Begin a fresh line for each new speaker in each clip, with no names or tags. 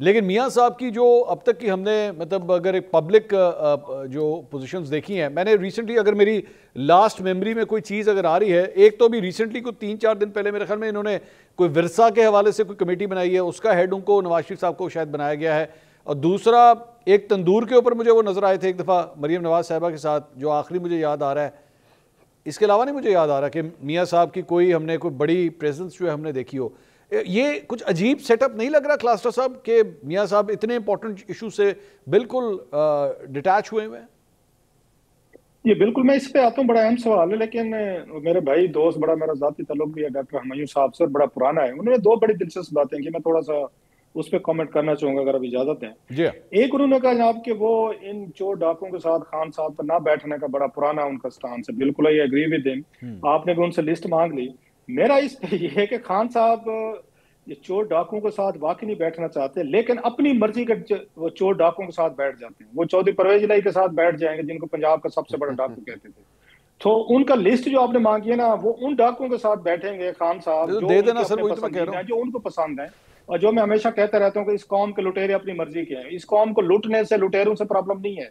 लेकिन मियां साहब की जो अब तक की हमने मतलब अगर एक पब्लिक जो पोजीशंस देखी हैं, मैंने रिसेंटली अगर मेरी लास्ट मेमोरी में कोई चीज़ अगर आ रही है, एक तो अभी रिसेंटली को 3-4 दिन पहले मेरे ख्याल में इन्होंने कोई विरसा के हवाले से कोई कमेटी बनाई है, उसका हेड उनको नवाज शरीफ साहब को शायद बनाया गया है। और दूसरा एक तंदूर के ऊपर मुझे वो नजर आए थे एक दफ़ा मरीम नवाज साहिबा के साथ, जो आखिरी मुझे याद आ रहा है। इसके अलावा नहीं मुझे याद आ रहा कि मियां साहब की कोई हमने कोई बड़ी प्रेजेंस जो है हमने देखी हो। ये कुछ अजीब सेटअप नहीं लग रहा क्लास्टर साहब के मियां साहब इतने इंपॉर्टेंट इशू से बिल्कुल डिटैच हुए हुए हैं?
ये बिल्कुल, मैं इस पे आता हूँ, बड़ा अहम सवाल है। लेकिन मेरे भाई दोस्त, बड़ा मेरा जाती ताल्लुक भी है डॉक्टर हुमायूं साहब से, बड़ा पुराना है। उन्होंने दो बड़ी दिलचस्प बातें की, मैं थोड़ा सा उस पर कमेंट करना चाहूंगा अगर अब इजाजत है।
जी
एक, उन्होंने कहा जनाब कि वो इन चोर डाकुओं के साथ खान साहब पर ना बैठने का बड़ा पुराना उनका स्टांस है। बिल्कुल आई एग्री विद हिम। आपने भी उनसे लिस्ट मांग ली। मेरा इस पे ये है कि खान साहब ये चोर डाकुओं के साथ वाकई नहीं बैठना चाहते, लेकिन अपनी मर्जी के वो चोर डाकुओं के साथ बैठ जाते हैं। वो चौधरी परवेज इलाही के साथ बैठ जाएंगे, जिनको पंजाब का सबसे बड़ा डाकू कहते थे। तो उनका लिस्ट जो आपने मांगी है ना, वो उन डाकुओं के साथ बैठेंगे खान साहब जो
दे
उनके
देना सर,
अपने
वही तो मैं कह रहा
पसंदीदा हैं,
हूँ।
जो उनको पसंद है। और जो मैं हमेशा कहता रहता हूँ कि इस कौम के लुटेरे अपनी मर्जी के हैं। इस कौम को लूटने से, लुटेरों से प्रॉब्लम नहीं है।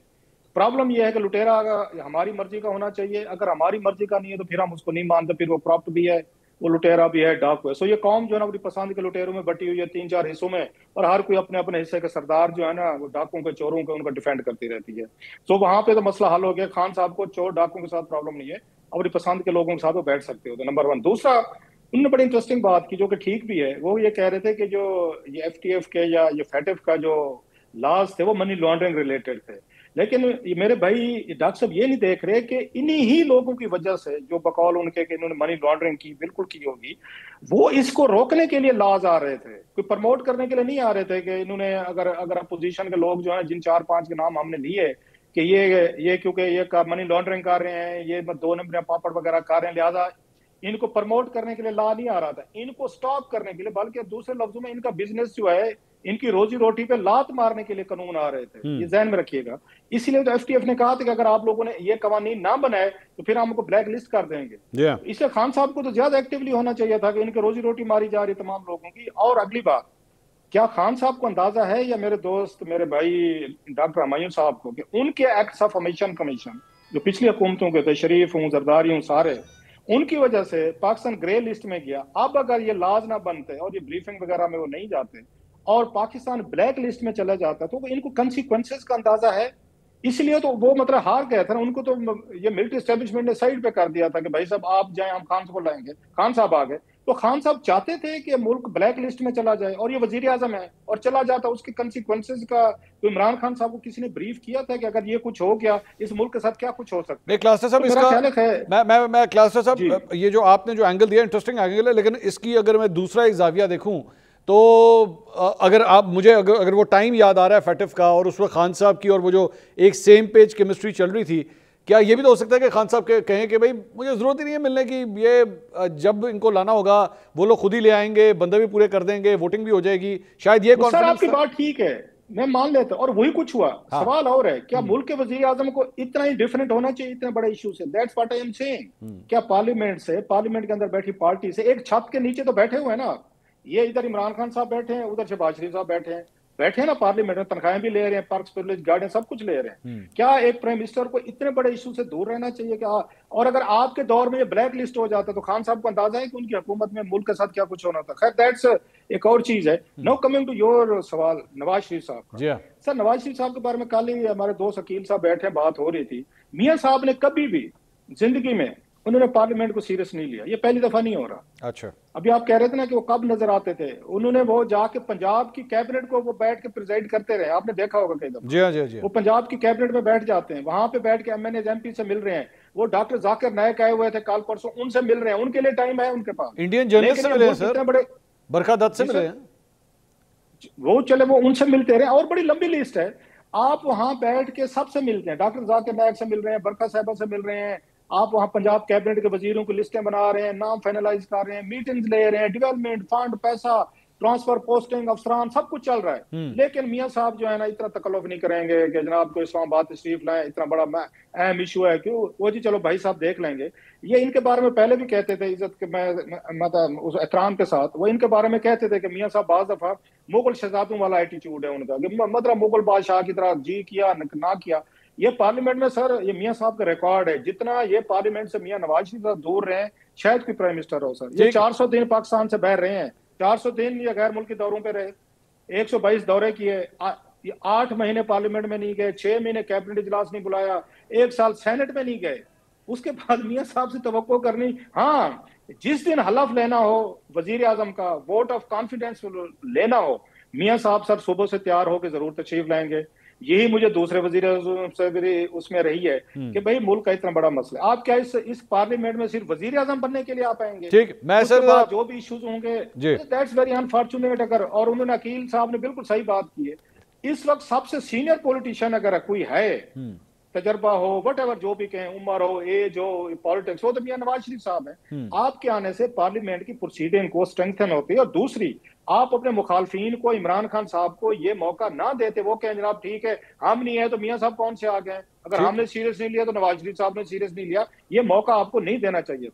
प्रॉब्लम यह है कि लुटेरा हमारी मर्जी का होना चाहिए। अगर हमारी मर्जी का नहीं है तो फिर हम उसको नहीं मानते, फिर वो प्रॉप्ट भी है, वो लुटेरा भी है, डाकू है। सो ये कौम जो है ना, अपनी पसंद के लुटेरों में बटी हुई है, 3-4 हिस्सों में। और हर कोई अपने अपने हिस्से के सरदार जो है ना, वो डाकुओं के, चोरों के, उनका डिफेंड करती रहती है। सो वहां पे तो मसला हल हो गया। खान साहब को चोर डाकुओं के साथ प्रॉब्लम नहीं है, अपनी पसंद के लोगों के साथ वो बैठ सकते हो। तो नंबर वन। दूसरा, उन्होंने बड़ी इंटरेस्टिंग बात की जो कि ठीक भी है। वो ये कह रहे थे कि जो ये FTF के या ये फैटिफ का जो लॉज थे वो मनी लॉन्ड्रिंग रिलेटेड थे। लेकिन ये मेरे भाई डॉक्टर साहब ये नहीं देख रहे कि इन्हीं ही लोगों की वजह से, जो बकौल उनके कि इन्होंने मनी लॉन्ड्रिंग की, बिल्कुल की होगी, वो इसको रोकने के लिए लॉज आ रहे थे, कोई प्रमोट करने के लिए नहीं आ रहे थे। कि इन्होंने अगर अगर अपोजिशन के लोग जो है, जिन 4-5 के नाम हमने लिए कि ये क्योंकि ये मनी लॉन्ड्रिंग कर रहे हैं, ये 2 नंबर पापड़ वगैरह कर रहे हैं, लिहाजा इनको प्रमोट करने के लिए ला नहीं आ रहा था, इनको स्टॉप करने के लिए, बल्कि दूसरे लफ्जों में इनका बिजनेस जो है, इनकी रोजी रोटी पे लात मारने के लिए कानून आ रहे थे। ये ध्यान में रखिएगा। इसीलिए तो FTF ने कहा था कि अगर आप लोगों ने ये कवानीन ना बनाए तो फिर हम उनको ब्लैक लिस्ट कर देंगे। तो इसलिए खान साहब को तो ज्यादा एक्टिवली होना चाहिए था कि इनकी रोजी रोटी मारी जा रही तमाम लोगों की। और अगली बात, क्या खान साहब को अंदाजा है, या मेरे दोस्त, मेरे भाई डॉक्टर हुमायूं साहब को, कि उनके एक्ट्स ऑफ फॉर्मेशन कमीशन जो पिछली हुकूमतों के थे, शरीफ हूं, जरदारी हूं, सारे, उनकी वजह से पाकिस्तान ग्रे लिस्ट में गया। अब अगर ये लाज ना बनते और ये ब्रीफिंग वगैरह में वो नहीं जाते और पाकिस्तान ब्लैक लिस्ट में चला जाता, तो इनको कंसिक्वेंसेस का अंदाजा है। इसलिए तो वो मतलब हार गया था ना। उनको तो ये मिलिट्री एस्टेब्लिशमेंट ने साइड पे कर दिया था कि भाई साहब आप जाएं, हम खान को लाएंगे। खान साहब आ गए। तो खान साहब चाहते थे कि मुल्क ब्लैक लिस्ट में चला जाए, और ये वजीर आजम है, और चला जाता। उसके कंसिक्वेंसेस का तो इमरान खान साहब को किसी ने ब्रीफ किया था कि अगर ये कुछ हो गया इस मुल्क के साथ क्या कुछ हो सकता
नहीं
है?
क्लास्टर साहब,
तो मेरा
इसका
ख्याल है
मैं क्लास्टर
जी।
साहब, ये जो आपने जो एंगल दिया इंटरेस्टिंग एंगल है, लेकिन इसकी अगर मैं दूसरा एक जाविया देखूं तो अगर आप मुझे अगर वो टाइम याद आ रहा है फैटिफ का, और उस वक्त खान साहब की और वो जो एक सेम पेज केमिस्ट्री चल रही थी, क्या ये भी तो हो सकता है कि खान साहब कहें कि भाई मुझे ज़रूरत ही नहीं है मिलने की, ये जब इनको लाना होगा वो लोग खुद ही ले आएंगे, बंदे भी पूरे कर देंगे, वोटिंग भी हो जाएगी, शायद ये
सर
कॉन्फिडेंस
आपकी
था।
बात ठीक है, मैं मान लेता हूं, और वही कुछ हुआ।
हाँ।
सवाल और है, क्या मुल्क के वजीर आजम को इतना ही डिफरेंट होना चाहिए इतने बड़े इशू से? That's what I am saying. क्या पार्लियामेंट से, पार्लियामेंट के अंदर बैठी पार्टी से, एक छत के नीचे तो बैठे हुए हैं ना। ये इधर इमरान खान साहब बैठे हैं, उधर शहबाज शरीफ साहब बैठे हैं ना पार्लियामेंट में, तनख्वाहें भी ले रहे हैं, पर्क्स, प्रिविलेज, गार्डन सब कुछ ले रहे हैं। क्या एक प्राइम मिनिस्टर को इतने बड़े इशू से दूर रहना चाहिए क्या? और अगर आपके दौर में ये ब्लैक लिस्ट हो जाता तो खान साहब को अंदाजा है कि उनकी हुकूमत में मुल्क के साथ क्या कुछ होना था। खैर दैट्स एक और चीज है। नाउ कमिंग टू योर सवाल नवाज शरीफ साहब का।
जी हाँ।
सर नवाज शरीफ साहब के बारे में कल ही हमारे दोस्त अकील साहब बैठे, बात हो रही थी। मियां साहब ने कभी भी जिंदगी में उन्होंने पार्लियामेंट को सीरियस नहीं लिया। ये पहली दफा नहीं हो रहा।
अच्छा।
अभी आप कह रहे थे ना कि वो कब नजर आते थे, उन्होंने वो जाके पंजाब की कैबिनेट को वो बैठ के प्रिजाइड करते रहे, आपने देखा होगा कई दफा।
जी हाँ, जी हाँ, जी हाँ।
वो पंजाब की कैबिनेट में बैठ जाते हैं, वहां पे बैठ के MNA MP से मिल रहे हैं। वो डॉक्टर जाकिर नायक आए हुए थे कल परसों, उनसे मिल रहे हैं, उनके लिए टाइम है उनके पास।
इंडियन जर्नलिस्ट
लेकिन
से
ये
मिले हैं
मुल्क
सर,
इतने बड़े,
बरखा दत्त से मिले हैं।
वो चले वो उनसे मिलते रहे, और बड़ी लंबी लिस्ट है। आप वहां बैठ के सबसे मिलते हैं, डॉक्टर जाकिर नायक से मिल रहे हैं, बरखा साहबा से मिल रहे हैं। आप वहां पंजाब कैबिनेट के वजीरों की लिस्टें बना रहे हैं, नाम फाइनलाइज कर रहे हैं, मीटिंग्स ले रहे हैं, डेवलपमेंट फंड, पैसा, ट्रांसफर, पोस्टिंग, अफसरान सब कुछ चल रहा है। लेकिन मियां साहब जो है ना इतना तकल्लुफ नहीं करेंगे कि जनाब को इस्लामाबाद तशरीफ लाएं, इतना बड़ा अहम इशू है, क्यों वो जी चलो भाई साहब देख लेंगे। ये इनके बारे में पहले भी कहते थे इज्जत के, मैं मतलब उस एहतराम के साथ वो इनके बारे में कहते थे कि मियां साहब बाज दफा मुगल शहजादों वाला एटीट्यूड है उनका, कि मतलब मुगल बादशाह की तरह जी किया ना किया। ये पार्लियामेंट में सर ये मियां साहब का रिकॉर्ड है, जितना ये पार्लियामेंट से मियां नवाज शरीफ साहब दूर रहे शायद कोई प्राइम मिनिस्टर हो सर। ये 400 दिन पाकिस्तान से बाहर रहे हैं, 400 दिन ये गैर मुल्की दौरों पे रहे, 122 दौरे किए, 8 महीने पार्लियामेंट में नहीं गए, 6 महीने कैबिनेट इजलास नहीं बुलाया, 1 साल सेनेट में नहीं गए। उसके बाद मियां साहब से तवक्को करनी, हाँ जिस दिन हलफ लेना हो वजीर आजम का, वोट ऑफ कॉन्फिडेंस लेना हो, मियां साहब सर सुबह से तैयार होकर जरूर तशरीफ लाएंगे। यही मुझे दूसरे वजीर से भी उसमें रही है कि भाई मुल्क का इतना बड़ा मसला, आप क्या इस पार्लियामेंट में सिर्फ वजीर आजम बनने के लिए आ पाएंगे?
ठीक, मैं सर
जो भी इश्यूज होंगे, दैट्स वेरी अनफॉर्चुनेट। अगर, और उन्होंने अकील साहब ने बिल्कुल सही बात की है, इस वक्त सबसे सीनियर पॉलिटिशियन अगर कोई है, तजर्बा हो, वट एवर जो भी कहें, उम्र हो, एज हो, पॉलिटिक्स हो, तो मियां नवाज शरीफ साहब हैं। आपके आने से पार्लियामेंट की प्रोसीडिंग को स्ट्रेंथन होती है। और दूसरी, आप अपने मुखालफिन को, इमरान खान साहब को ये मौका ना देते, वो कहें जनाब ठीक है हम नहीं है तो मियां साहब कौन से आ गए, अगर हमने सीरियस नहीं लिया तो नवाज शरीफ साहब ने सीरियस नहीं लिया, ये मौका आपको नहीं देना चाहिए।